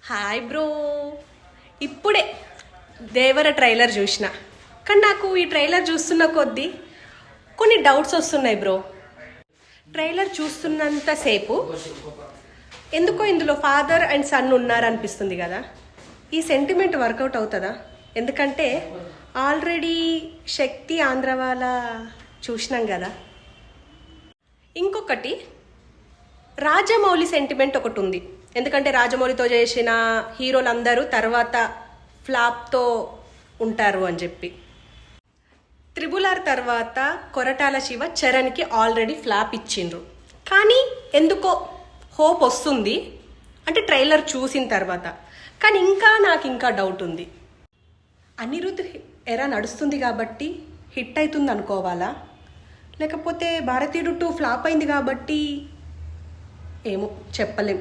Hi bro. ఇప్పుడే దేవర trailer చూసిన, కానీ నాకు ఈ ట్రైలర్ చూస్తున్న కొద్దీ కొన్ని డౌట్స్ వస్తున్నాయి బ్రో. ట్రైలర్ చూస్తున్నంతసేపు ఎందుకో ఇందులో ఫాదర్ అండ్ సన్ ఉన్నారనిపిస్తుంది కదా. ఈ సెంటిమెంట్ వర్కౌట్ అవుతుందా? ఎందుకంటే ఆల్రెడీ శక్తి ఆంధ్ర వాళ్ళ చూసినాం కదా. ఇంకొకటి రాజమౌళి సెంటిమెంట్ ఒకటి ఉంది. ఎందుకంటే రాజమౌళితో చేసిన హీరోలందరూ తర్వాత ఫ్లాప్తో ఉంటారు అని చెప్పి. త్రిబుల్ R తర్వాత కొరటాల శివ చరణ్కి ఆల్రెడీ ఫ్లాప్ ఇచ్చిండ్రు. కానీ ఎందుకో హోప్ వస్తుంది అంటే ట్రైలర్ చూసిన తర్వాత. కానీ నాకు ఇంకా డౌట్ ఉంది. అనిరుద్ధ్ ఎరా నడుస్తుంది కాబట్టి హిట్ అవుతుంది అనుకోవాలా, లేకపోతే భారతీయుడు 2 ఫ్లాప్ అయింది కాబట్టి ఏమో చెప్పలేం.